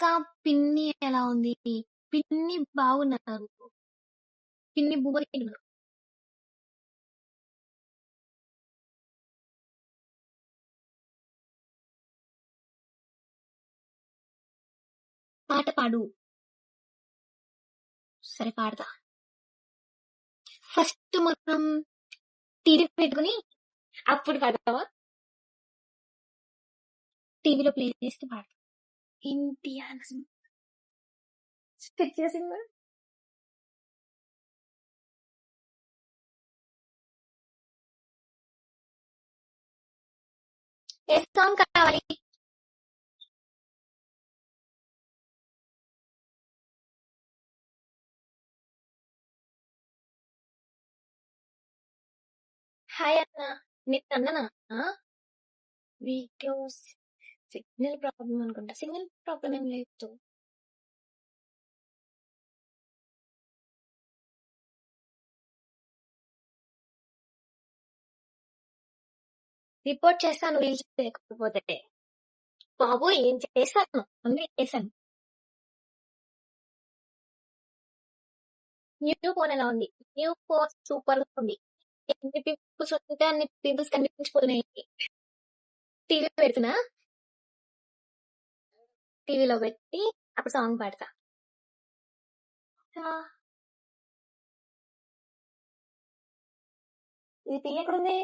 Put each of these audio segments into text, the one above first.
ఇంకా పిన్ని ఎలా ఉంది? పిన్ని బాగున్నారు. పిన్ని బువ్వ తిన్నారు. పాట పాడు. సరే పాడతా. ఫస్ట్ మనం టీవీ పెట్టుకుని అప్పుడు పాడతావా? టీవీలో ప్లే చేస్తే పాడతా. ఎన్టీఆర్ స్కెచ్ చేసింది. ఏ సాంగ్ కావాలి? హాయ్ అన్న. నేను అన్ననా? వీడియోస్ సిగ్నల్ ప్రాబ్లం అనుకుంటా. సిగ్నల్ ప్రాబ్లం ఏం లేదు. రిపోర్ట్ చేస్తాను రీల్స్ లేకపోతే. బాబు ఏం చేశాను? అన్నీ చేశాను. న్యూ ఫోన్ ఎలా ఉంది? న్యూ ఫోన్ సూపర్ గా ఉంది. ఎన్ని పింపుల్స్ ఉంటే అన్ని పింపుల్స్ కనిపించిపోతున్నాయి. టీవీ పెడుతున్నా, టీవీలో పెట్టి అప్పుడు సాంగ్ పాడతా. ఇది టీ ఎక్కడుంది?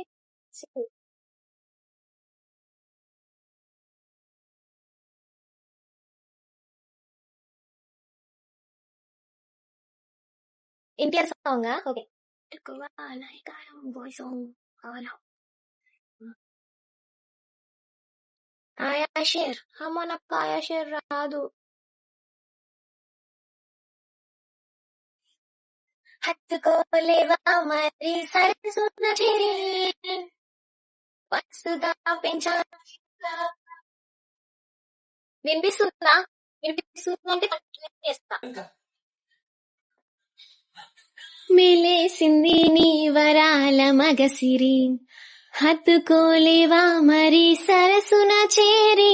NTR song. Okay. Boy song కావాలా? ఆయా షేర్ అమ్మ, నాకు ఆయా షేర్ రాదు. హత్తుకోలేవా మరి సరసున చేరి వస్తుగా పెంచా. వినిపిస్తుందా? వినిపిస్తుందంటే కంటిన్యూ చేస్తా. మిలేసింది నీ వరాల మగసిరి, హత్తుకోలేవా మరి సరసున చేరి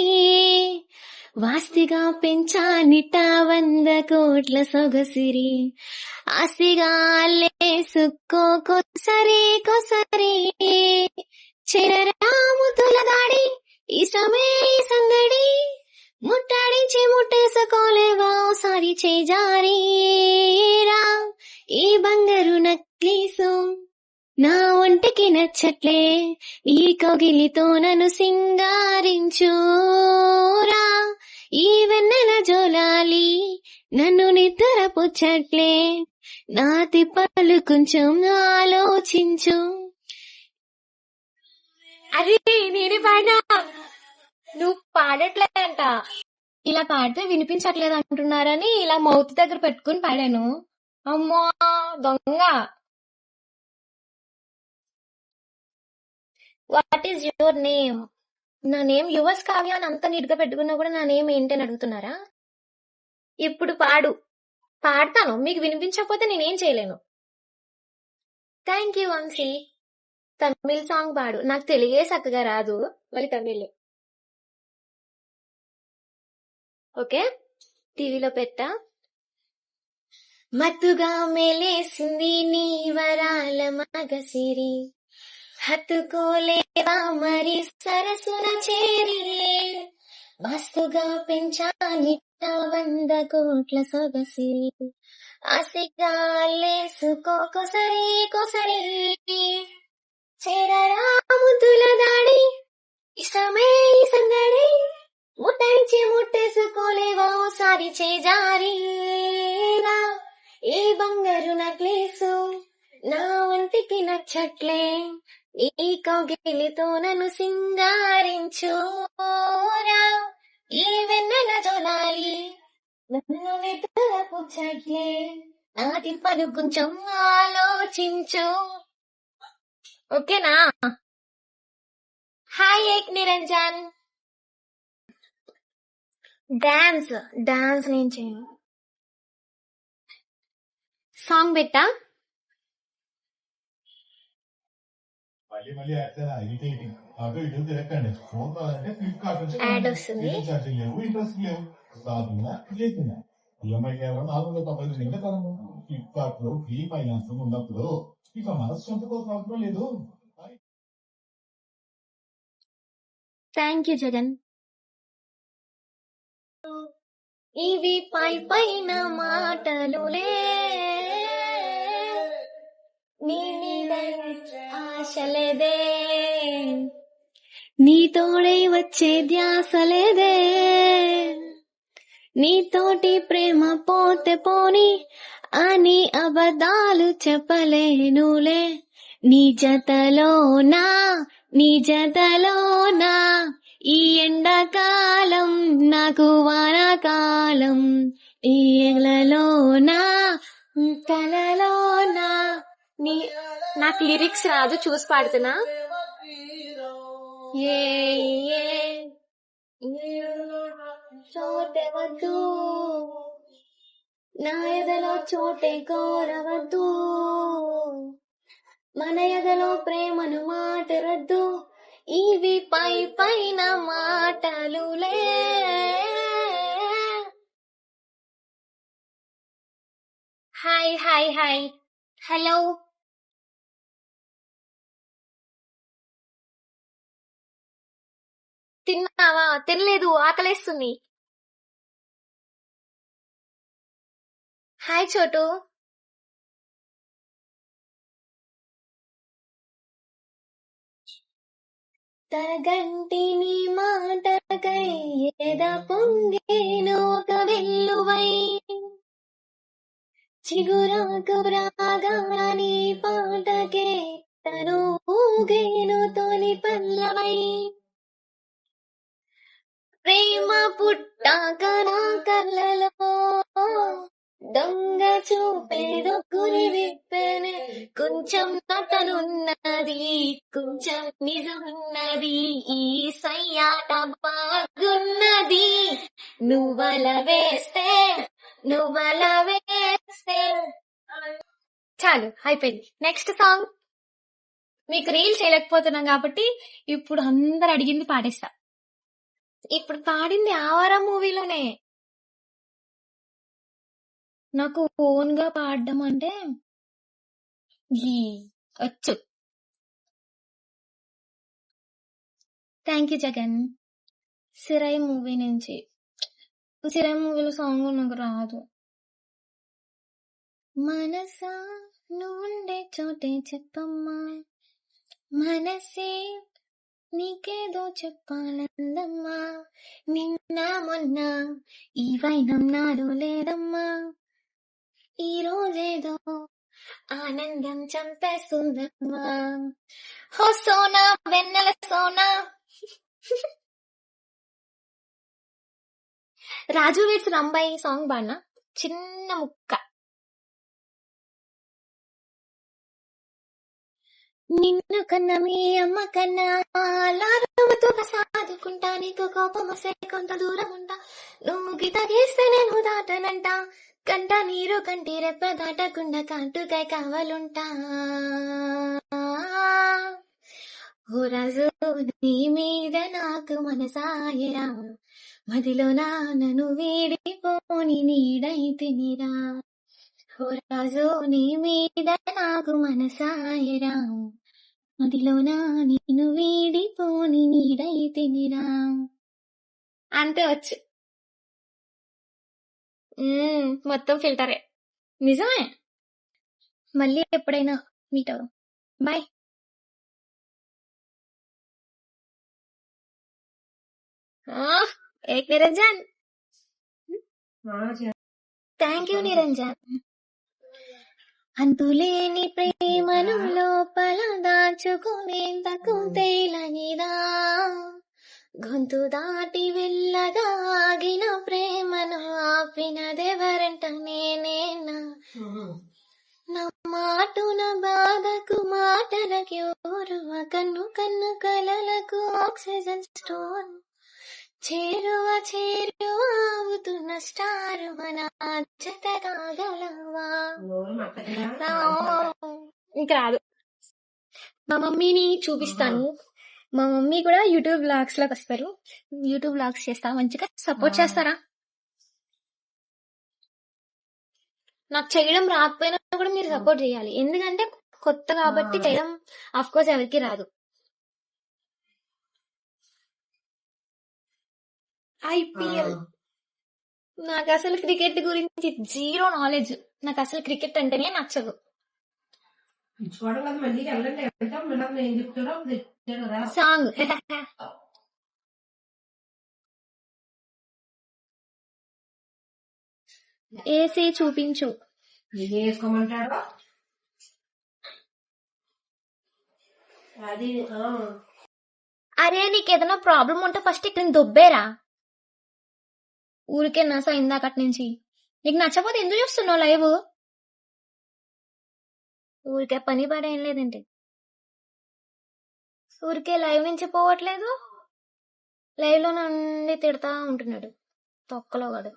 వాస్తిగా పెంచానిట 100 కోట్ల సొగసిరి, ఆస్తిగా అల్లేసుకో కొసరి కొసరి చెరరాముతుల దాడి ఇష్టమే సందడి ముట్టాడించి ముట్టేసుకోలేవా ఓసారి చేజారీరా. ఈ బంగారు నక్లీసు నా ఒంటికి నచ్చట్లే, ఈ కౌగిలితో నన్ను సింగారించురా. ఈ వెన్నెల జోలాలి నన్ను నిద్ర పుచ్చట్లే, నా తిప్పలు కొంచెం ఆలోచించు. అది నేనే పాడినా, నువ్వు పాడట్లేదంట. ఇలా పాడితే వినిపించట్లేదు అంటున్నారని ఇలా మౌత్ దగ్గర పెట్టుకుని పాడాను. అమ్మా దొంగ. What is your name? నా నేమ్ యువర్స్ కావ్య అని అంత నీట్ గా పెట్టుకున్నా కూడా నా నేమ్ ఏంటని అడుగుతున్నారా? ఇప్పుడు పాడు. పాడతాను, మీకు వినిపించకపోతే నేనేం చేయలేను. Thank you Vamshi. Tamil song పాడు. నాకు తెలుగే చక్కగా రాదు, మళ్ళీ తమిళ్. ఓకే, టీవీలో పెట్టా. మత్తుగా మేలేసింది నీ వరాల మగసిరి, హత్తుకోలేవా మరి సరసున చేరి మస్తుగా పెంచానిట 100 కోట్ల సొగసిరి, ఆసిగా లేసుకో కొసరి కొసరి చేరరా ముద్దుల దాడి ఇష్టమే సందడి ముట్టించి ముట్టేసుకోలేవా ఓసారి చేజారీరా. ఏ బంగారు నక్లేసు నా ఒంటికి నచ్చట్లే, ఈ కౌగిలితో నన్ను సింగారించురా. ఈ వెన్నెల జోలాలి నన్ను నిద్ర పుచ్చట్లే, నా తిప్పలు కొంచెం ఆలోచించు. ఓకేనా? హాయ్ ఏక్ నిరంజన్. డాన్స్ డాన్స్ నేను చేయను. సాంగ్ పెట్టా. యాడ్ వస్తుంది. సాధువుగా చేసిన ఈఎంఐ కేవలం 492 కాలము ఫ్లిప్కార్ట్ లో ఫ్రీ ఫైనాన్స్ ఉన్నప్పుడు ఇక మనస్సొంత కోసం అవసరం లేదు. Thank you Jagan. ఇవి పై పైన మాటలులే, నీ మీద ఆశలేదే, నీ తోడై వచ్చే ధ్యాసలేదే, నీతోటి ప్రేమ పోతే పోని అని అబద్ధాలు చెప్పలేనులే, నీ జతలోనా ఈ ఎండాకాలం నాకు వానాకాలం, ఈ ఎగలలోనా కలలోనా నీ. నాకు లిరిక్స్ రాదు, చూసి పాడుతున్నా. ఏ చోటే వద్దు, నా ఎదలో చోటే కోరవద్దు, మన ఎదలో ప్రేమను మాటరద్దు, ఇవి పై పైన మాటలులే. Hi hi hi, hello. తిన్నావా? తినలేదు, ఆకలేస్తుంది. హాయ్ చోటు. తరగంటి నీ మాటకై ఏద పొంగేను ఒక వెల్లువై, చిగురాకు రాగాని పాటకే తను ఊగేను తొలి పల్లవై, ప్రేమ పుట్టాక నా కళ్ళలో దొంగ చూపేదో గురి విప్పనే, కొంచెం నటనున్నది కొంచెం నిజమున్నది, ఈ సయ్యాట బాగున్నది, నువ్వల వేస్తే చాలు అయిపోయింది. Next song. మీకు రీల్ చేయలేకపోతున్నాం కాబట్టి ఇప్పుడు అందరు అడిగింది పాడేస్తా. ఇప్పుడు పాడింది ఆవారా మూవీలోనే. నాకు ఓన్ గా పాడడం అంటే వచ్చు. Thank you Jagan. Sirai movie నుంచి. సిరై మూవీలో సాంగ్ నాకు రాదు. మనసా నువ్వుండే చోటే చెప్పమ్మా, మనసే నీకేదో చెప్పాలందమ్మా, నిన్న మొన్న ఈ వైనం నాడు లేదమ్మా, ఈ రోజేదో ఆనందం చంపేస్తుందమ్మా, హో సోనా వెన్నెల సోనా. రాజు వీడ్స్ రంబాయి సాంగ్ బాగా చిన్న ముక్క. నిన్ను కన్నా మీ అమ్మ కన్నా లాభముతో సాదుకుంటా, నీకు కోపం వస్తే కొంత దూరం ఉంటా, నువ్వు గీత గీస్తే నేను దాటనంట, కంట నీరు కంటి రెప్ప దాటకుండా కాటుకై కావాలుంటా, ఓ రాజు నీ మీద నాకు మనసాయరా, మదిలో నన్ను వీడిపోని నీడైతినిరా, ఓ రాజు నీ మీద నాకు మనసాయరా, మదిలో నేను వీడిపోని నీడైతినిరా. అంతే వచ్చు. మొత్తం ఫిల్టరే. నిజమే. మళ్ళీ ఎప్పుడైనా మీట్ అవ్వం. Bye. Ek Niranjan. Thank you Niranjan. అంతులేని ప్రేమను లోపల దాచుకునేంతకు తేలనిదా, గొంతు దాటి వెళ్ళగా ఆగిన ప్రేమను ఆపినదెవరంట నేనేనా, నా మాటున బాధకు మాటలకి ఓరువ, కన్ను కన్ను కలలకు ఆక్సిజన్ స్టోన్, చేరువ అవుతున్న స్టార్ మన జత కాగలవా. ఇంకా రాదు. మా మమ్మీని చూపిస్తాను. మా మమ్మీ కూడా యూట్యూబ్ వ్లాగ్స్ లోకి వస్తారు. యూట్యూబ్ వ్లాగ్స్ చేస్తా, మంచిగా సపోర్ట్ చేస్తారా? నాకు చేయడం రాకపోయినా కూడా మీరు సపోర్ట్ చేయాలి. ఎందుకంటే కొత్త కాబట్టి చేయడం అఫ్ కోర్స్ ఎవరికి రాదు. ఐపీఎల్ నాకు అసలు క్రికెట్ గురించి జీరో నాలెడ్జ్. నాకు అసలు క్రికెట్ అంటేనే నచ్చదు. సాంగ్ ఏసీ చూపించు. అరే నీకు ఏదైనా ప్రాబ్లం ఉంటే ఫస్ట్ ఇక్కడ దొబ్బేరా. ఊరికే నస ఇందాకటి నుంచి. నీకు నచ్చపోతే ఎందుకు చూస్తున్నావు లైవ్? ఊరికే పని పడ ఏం లేదంటే ఊరికే లైవ్ నుంచి పోవట్లేదు. లైవ్ లో నుండి తిడతా ఉంటున్నాడు తొక్కలో వాడు.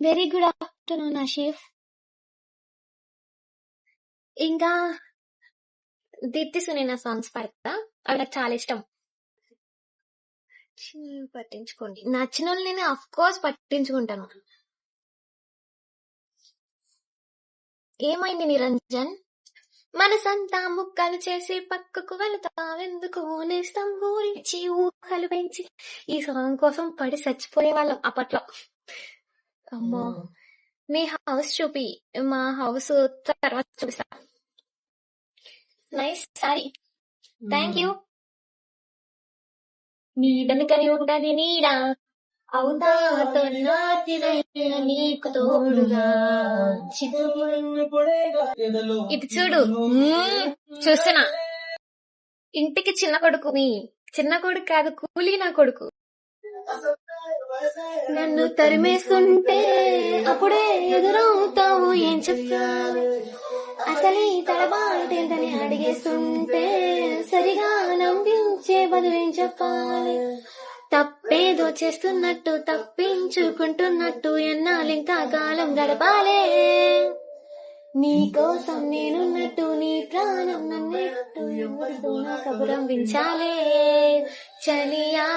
Very good afternoon Ashif. ఇంకా దీప్తి సునీన సాంగ్స్ పాడతా, అవి నాకు చాలా ఇష్టం. పట్టించుకోండి, నచ్చిన వాళ్ళు నేను అఫ్ కోర్స్ పట్టించుకుంటాను. ఏమైంది నిరంజన్? మనసంతా ముక్కలు చేసి పక్కకు వెళ్తావెందుకు? నేస్తం గురించి ఊహలు పెంచి ఈ సాంగ్ కోసం పడి చచ్చిపోయే వాళ్ళం అప్పట్లో. అమ్మో, మీ హౌస్ చూపి, మా హౌస్ తర్వాత చూపిస్తా. Nice sorry, thank you. నీడని కని ఉండని నీడా అవుతా నీకు తోడుగా. ఇటు చూడు, చూస్తున్నా. ఇంటికి చిన్న కొడుకుని. చిన్న కొడుకు కాదు, కూలీ నా కొడుకు. నన్ను తరిమేస్తుంటే అప్పుడే ఎదురవుతావు, ఏం చెప్తావు? అసలే తడబాటేంటని అడిగేస్తుంటే సరిగా నవ్వించే బదులేం చెప్పాలి? తప్పేదో చేస్తున్నట్టు తప్పించుకుంటున్నట్టు ఎన్నాళ్ళింకా కాలం గడపాలే? నీకోసం నేనున్నట్టు నీ ప్రాణం నన్నట్టు ఎవరితో నా కబురం వించాలే చలియా.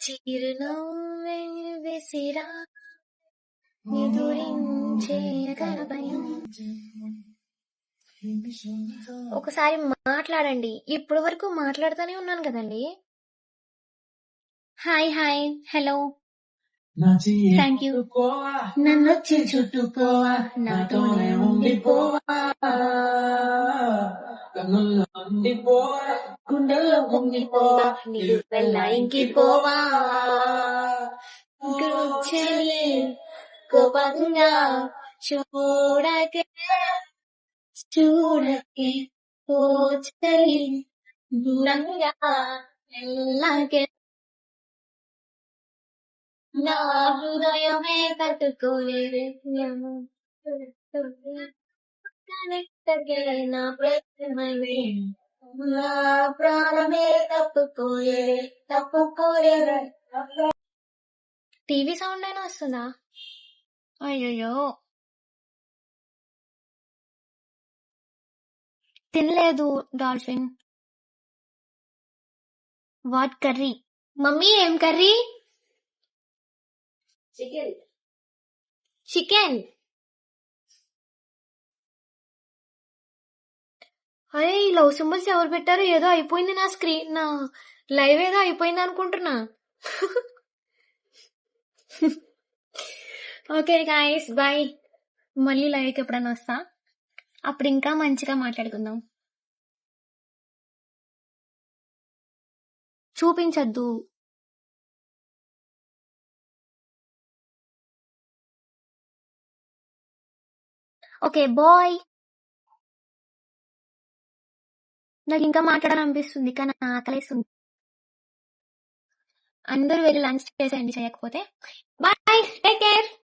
చిరునవ్వే విసిరా నిదురించే భయం. ఒకసారి మాట్లాడండి. ఇప్పటి వరకు మాట్లాడుతూనే ఉన్నాను కదండి. Hi hi hello thank you. నన్ను వచ్చి చుట్టుకోవా, నాతోనే ఉండిపోవా, కన్నుల్లో ఉండిపోవా, గుండెల్లో ఉండిపోవా, నీరు వెళ్ళ ఇంకిపోవా. గుచ్చలి కోపంగా చూడకే చూడకే పోచలి దూరంగా వెళ్ళకే నా హృదయమే తట్టుకోలేదే నా ప్రేమనే నా ప్రాణమే తప్పుకోలేదే. టీవీ సౌండ్ అయినా వస్తుందా? అయ్యో, తినలేదు డాల్ఫిన్. What curry? మమ్మీ ఏం కర్రీ? చికెన్. అరే ఈ లవ్ సింబల్స్ ఎవరు పెట్టారో? ఏదో అయిపోయింది నా స్క్రీన్, నా లైవ్ ఏదో అయిపోయింది అనుకుంటున్నా. Okay guys, bye. మళ్ళీ లైవ్కి ఎప్పుడైనా వస్తా, అప్పుడు ఇంకా మంచిగా మాట్లాడుకుందాం. చూపించద్దు. Okay bye. నాకు ఇంకా మాట్లాడాలనిపిస్తుంది కానీ ఆకలేస్తుంది. అందరూ వెళ్ళి లంచ్ చేసేయండి, చేయకపోతే. Bye, take care.